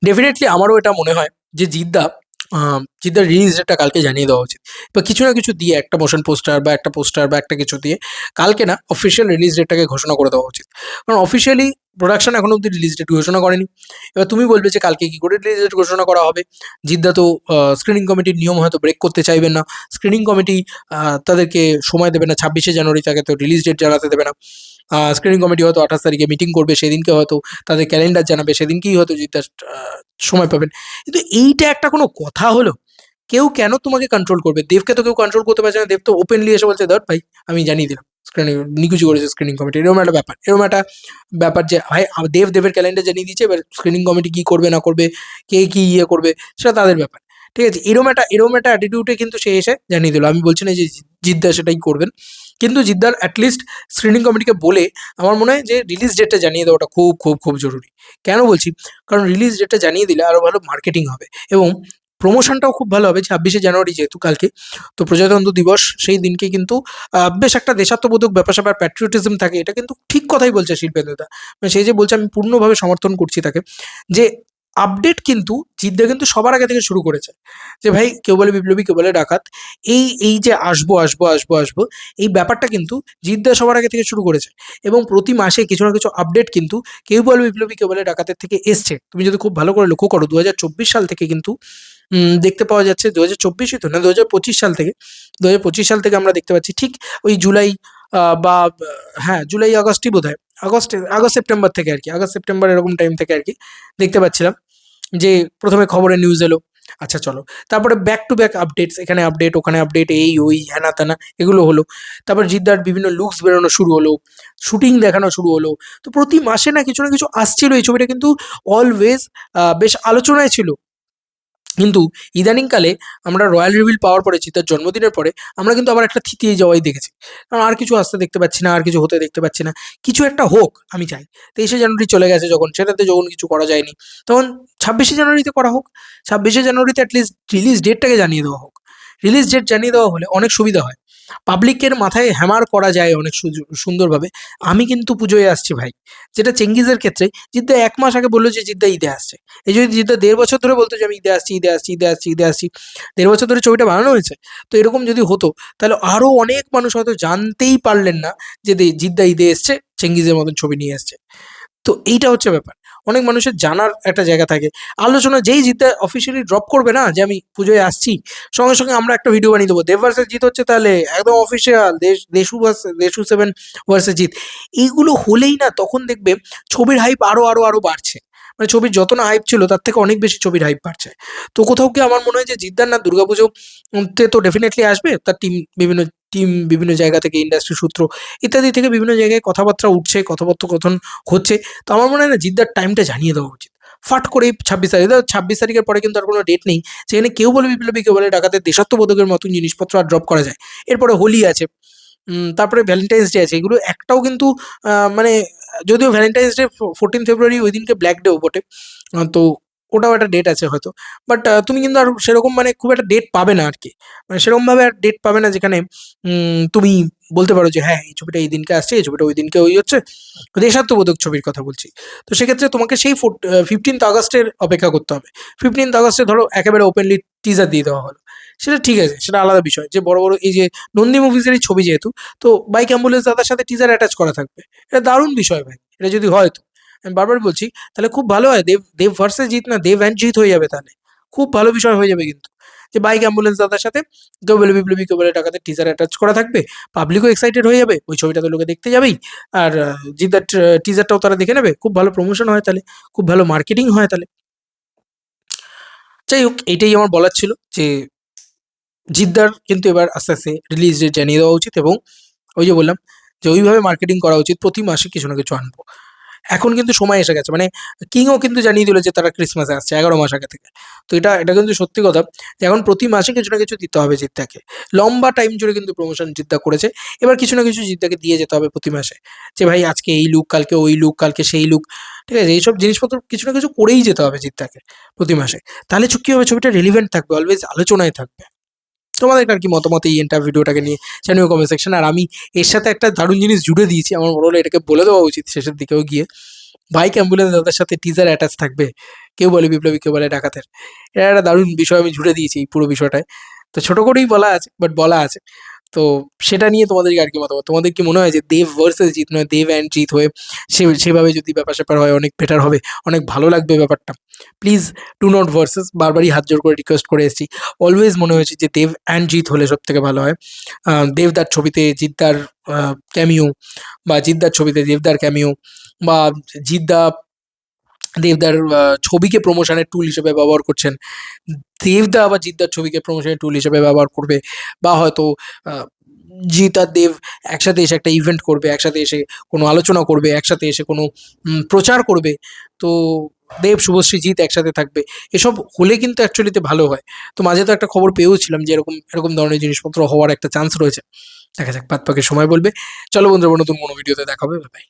Definitely আমারও এটা মনে হয় যে জিদ্দার রিলিজ ডেটটা কালকে জানিয়ে দেওয়া উচিত, বা কিছু না কিছু দিয়ে, একটা মোশন পোস্টার বা একটা পোস্টার বা একটা কিছু দিয়ে কালকে না অফিসিয়াল রিলিজ ডেটটাকে ঘোষণা করে দেওয়া উচিত। কারণ অফিসিয়ালি প্রোডাকশন এখনো অব্দি রিলিজ ডেট ঘোষণা করেনি। এবার তুমি বলবে যে কালকে কি করে রিলিজ ডেট ঘোষণা করা হবে? জিদ্দা তো স্ক্রিনিং কমিটির নিয়ম হয়তো ব্রেক করতে চাইবেন না। স্ক্রিনিং কমিটি তাদেরকে সময় দেবে না, 26শে জানুয়ারি তাকে তো রিলিজ ডেট জানাতে দেবে না। স্ক্রিনিং কমিটি হয়তো 28 তারিখে মিটিং করবে, সেদিনকে হয়তো তাদের ক্যালেন্ডার জানাবে, সেদিনকেই হয়তো জিদ্দা সময় পাবেন। কিন্তু এইটা একটা কোনো কথা হলো? কেউ কেন তোমাকে কন্ট্রোল করবে? দেবকে তো কেউ কন্ট্রোল করতে পারছে না। দেব তো ওপেনলি এসে বলছে, "ধর ভাই, আমি জানিয়ে দিলাম। স্ক্রিনিং নিকুচি করেছে স্ক্রিনিং কমিটি।" এরকম একটা ব্যাপার যে ভাই দেবের ক্যালেন্ডার জানিয়ে দিয়েছে, এবার স্ক্রিনিং কমিটি কি করবে না করবে, কে কি ইয়ে করবে, সেটা তাদের ব্যাপার। ঠিক আছে? এরকম একটা অ্যাটিটিউডে কিন্তু সে এসে জানিয়ে দিল। আমি বলছি না যে জিদ্দা সেটাই করবেন। কিন্তু জিদ্দার অ্যাটলিস্ট স্ক্রিনিং কমিটিকে বলে আমার মনে হয় যে রিলিজ ডেটটা জানিয়ে দেওয়াটা খুব, খুব, খুব জরুরি। কেন বলছি? কারণ রিলিজ ডেটটা জানিয়ে দিলে আরো ভালো মার্কেটিং হবে এবং প্রমোশনটাও খুব ভালো হবে। 26শে জানুয়ারি যেহেতু কালকে, তো প্রজাতন্ত্র দিবস সেই দিনকে কিন্তু বেশ একটা দেশাত্মবোধক ব্যাপার-স্যাপার প্যাট্রিয়টিজম থাকে। এটা কিন্তু ঠিক কথাই বলছে শিল্পেন্দুদা। মানে সে যে বলছে, আমি পূর্ণভাবে সমর্থন করছি তাকে। যে আপডেট কিন্তু জিদ্দা কিন্তু সবার আগে থেকে শুরু করেছে। যে ভাই, কেউ বলে বিপ্লবী, কেউ বলে ডাকাত। এই যে আসবো, আসবো, আসবো, আসবো, এই ব্যাপারটা কিন্তু জিদ্দা সবার আগে থেকে শুরু করেছে। এবং প্রতি মাসে কিছু না কিছু আপডেট কিন্তু কেউ বলে বিপ্লবী, কেউ বলে ডাকাতের থেকে এসছে। তুমি যদি খুব ভালো করে লক্ষ্য করো ২০২৪ সাল থেকে কিন্তু দেখতে পাওয়া যাচ্ছে, ২০২৪ই তো না, ২০২৫ সাল থেকে, ২০২৫ সাল থেকে আমরা দেখতে পাচ্ছি ঠিক ওই জুলাই বা হ্যাঁ, জুলাই আগস্টই বোধহয়। আগস্ট সেপ্টেম্বর থেকে আরকি। আগস্ট সেপ্টেম্বর এরকম টাইম থেকে আরকি দেখতে পাচ্ছিলাম যে ১ম এ খবরে নিউজ এলো। আচ্ছা চলো। তারপরে ব্যাক টু ব্যাক আপডেটস, এখানে আপডেট, ওখানে আপডেট, এই ওই হেনা-তেনা এগুলো হলো। তারপর জিদ্দার বিভিন্ন লুকস বেরোনো শুরু হলো, শুটিং দেখানো শুরু হলো। তো প্রতি মাসে না কিছু আসছিল। এই ছবিটা কিন্তু অলওয়েজ বেশ আলোচনায় ছিল। কিন্তু ইদানিংকালে আমরা রয়্যাল রিভিল পাওয়ার পরে, চিতার জন্মদিনের পরে, আমরা কিন্তু আবার একটা থিতিয়ে যাওয়াই দেখেছি। কারণ আর কিছু আসতে দেখতে পাচ্ছি না, আর কিছু হতে দেখতে পাচ্ছি না। কিছু একটা হোক, আমি চাই। ২৩শে জানুয়ারি চলে গেছে যখন, সেটাতে যখন কিছু করা যায়নি, তখন ২৬শে জানুয়ারিতে করা হোক। ২৬শে জানুয়ারিতে অ্যাটলিস্ট রিলিজ ডেটটাকে জানিয়ে দেওয়া হোক। রিলিজ ডেট জানিয়ে দেওয়া হলে অনেক সুবিধা হয়। পাবলিকের মাথায় হ্যামার করা যায় অনেক সুন্দরভাবে। আমি কিন্তু পুজোয় আসছি ভাই। যেটা চেঙ্গিজের ক্ষেত্রে জিদ্দা ১ মাস আগে বলল যে জিদ্দা ঈদে আসছে। এই যদি জিদ্দা ১.৫ বছর ধরে বলতো যে আমি ঈদে আসছি, ঈদে আসছি, ঈদে আসছি, ঈদে আসছি। ১.৫ বছর ধরে ছবিটা বানানো হয়েছে। তো এরকম যদি হতো, তাহলে আরো অনেক মানুষ হয়তো জানতেই পারলেন না যে জিদ্দা ঈদে এসছে, চেঙ্গিজের মতন ছবি নিয়ে এসছে। তো এইটা হচ্ছে ব্যাপার। অনেক মানুষের জানার একটা জায়গা থাকে। আলোচনা যেই জিদ্দা অফিসিয়ালি ড্রপ করবে না যে আমি পুজোয় আসছি, সঙ্গে আমরা একটা ভিডিও বানিয়ে দেবো। দেব ভার্সেস জিৎ হচ্ছে, তাহলে একদম অফিসিয়াল দেশু 7 ভার্সেস জিৎ। এইগুলো হলেই না তখন দেখবে ছবির হাইপ আরো বাড়ছে। মানে ছবির যত না হাইপ ছিল তার থেকে অনেক বেশি ছবির হাইপ বাড়ছে। তো কোথাও কি আমার মনে হয় যে জিদ্দার না দুর্গাপুজো তে তো ডেফিনেটলি আসবে। তার টিম বিভিন্ন জায়গা থেকে, ইন্ডাস্ট্রি সূত্র ইত্যাদি থেকে বিভিন্ন জায়গায় কথাবার্তা উঠছে, কথোপকথন হচ্ছে। তো আমার মনে হয় না জিদ্দার টাইমটা জানিয়ে দেওয়া উচিত। ফাট করেই ২৬ তারিখ, ২৬ তারিখের পরে কিন্তু আর কোনো ডেট নেই। সেখানে কেউ বলে বিপ্লবী, কেউ বলে ডাকাতের দেশাত্মবোধকের মতন জিনিসপত্র আর ড্রপ করা যায়। এরপরে হোলি আছে। তারপরে ভ্যালেন্টাইন্স ডে আছে। এগুলো একটাও কিন্তু মানে, যদিও ভ্যালেন্টাইন্স ডে 14 ফেব্রুয়ারি ওই দিনকে ব্ল্যাক ডেও বটে। তো ওটাও একটা ডেট আছে হয়তো। বাট তুমি কিন্তু আর সেরকম মানে খুব একটা ডেট পাবে না আরকি। মানে সেরকমভাবে আর ডেট পাবে না যেখানে তুমি বলতে পারো যে হ্যাঁ, এই ছবিটা এই দিনকে আসছে, এই ছবিটা ওই দিনকে ওই হচ্ছে। দেশাত্মবোধক ছবির কথা বলছি। তো সেক্ষেত্রে তোমাকে সেই 15th আগস্টের অপেক্ষা করতে হবে। 15th আগস্টে ধরো একেবারে ওপেনলি টিজার দিয়ে দেওয়া হলো। সেটা ঠিক আছে, সেটা আলাদা বিষয়। যে বড় এই যে নন্দী মুভিজেরই ছবি যেহেতু, তো বাইক অ্যাম্বুলেন্স দাদার সাথে টিজার অ্যাটাচ করা থাকবে। এটা দারুণ বিষয় ভাই। এটা যদি হয় তো। আমি বারবার বলছি, তাহলে খুব ভালো হয়। দেব ভার্সেস জিৎ না, দেব অ্যান্ড জিৎ হয়ে যাবে তাহলে। খুব ভালো বিষয় হয়ে যাবে কিন্তু। যে বাইক অ্যাম্বুলেন্স দাদার সাথে কেউ বলে বিপ্লবী, কেউ বলে ডাকাতের টিজার অ্যাটাচ করা থাকবে। পাবলিকও এক্সাইটেড হয়ে যাবে। ওই ছবিটা তো লোকে দেখতে যাবেই। আর জিদ্দার টিজারটাও তারা দেখে নেবে। খুব ভালো প্রমোশন হয় তাহলে। খুব ভালো মার্কেটিং হয় তাহলে। যাই হোক, এইটাই আমার বলার ছিল যে জিদ্দার কিন্তু এবার আস্তে রিলিজ ডেট জানিয়ে দেওয়া উচিত এবং ওই যে বললাম যে ওইভাবে মার্কেটিং করা উচিত, প্রতি মাসে কিছু না কিছু আনবো। এখন কিন্তু সময় এসে গেছে। মানে কিংও কিন্তু জানিয়ে দিল যে তারা ক্রিসমাসে আসছে ১১ মাস আগে থেকে। তো এটা কিন্তু সত্যি কথা যে এখন প্রতি মাসে কিছু না কিছু দিতে হবে জিদ্দাকে। লম্বা টাইম জুড়ে কিন্তু প্রমোশন জিদ্দা করেছে। এবার কিছু না কিছু জিদ্দাকে দিয়ে যেতে হবে প্রতি মাসে। যে ভাই আজকে এই লুক, কালকে ওই লুক, কালকে সেই লুক। ঠিক আছে? এইসব জিনিসপত্র কিছু না কিছু করেই যেতে হবে জিদ্দাকে প্রতি মাসে। তাহলে কি হবে, ছবিটা রিলেভেন্ট থাকবে, অলওয়েজ আলোচনায় থাকবে। তোমাদের আর কি মতামত এই এন্টার ভিডিওটাকে নিয়ে জানিও কমেন্ট সেকশনে। আর আমি এর সাথে একটা দারুণ জিনিস জুড়ে দিয়েছি। আমার মনে হলো এটাকে বলে দেওয়া উচিত শেষের দিকেও গিয়ে। বাইক অ্যাম্বুলেন্স দাদার সাথে টিজার অ্যাটাচ থাকবে। কেউ বলে বিপ্লবী, কেউ বলে ডাকাতের। এটা একটা দারুণ বিষয়, আমি জুড়ে দিয়েছি এই পুরো বিষয়টায়। তো ছোট করেই বলা আছে, বাট বলা আছে। তো সেটা নিয়ে তোমাদের আর কি মতামত? তোমাদের কি মনে হয় যে দেব ভার্সেস জিৎ নয়, দেব অ্যান্ড জিৎ হয়ে সেভাবে যদি ব্যাপার-স্যাপার হয় অনেক বেটার হবে, অনেক ভালো লাগবে ব্যাপারটা? প্লিজ ডু নট ভার্সেস, বারবারই হাত জোড় করে রিকোয়েস্ট করে এসেছি। অলওয়েজ মনে হয়েছে যে দেব অ্যান্ড জিৎ হলে সবথেকে ভালো হয়। দেবদার ছবিতে জিৎদার ক্যামিও, বা জিৎদার ছবিতে দেবদার ক্যামিও, বা জিৎদা দেবদার ছবিকে প্রমোশনের টুল হিসেবে ব্যবহার করছেন। দেবদা আবার জিৎদার ছবিকে প্রমোশনের টুল হিসেবে ব্যবহার করবে, বা হয়তো আ জিৎ আর দেব একসাথে এসে একটা ইভেন্ট করবে, একসাথে এসে কোনো আলোচনা করবে, একসাথে এসে কোনো প্রচার করবে। তো দেব, শুভশ্রী, জিৎ একসাথে থাকবে। এসব হলে কিন্তু অ্যাকচুয়ালিতে ভালো হয়। তো মাঝে তো একটা খবর পেয়েওছিলাম যে এরকম ধরনের জিনিসপত্র হওয়ার একটা চান্স রয়েছে। দেখা যাক, বাদ বাকি সময় বলবে। চলো বন্ধুরা, নতুন কোনো ভিডিওতে দেখা হবে। Bye, by.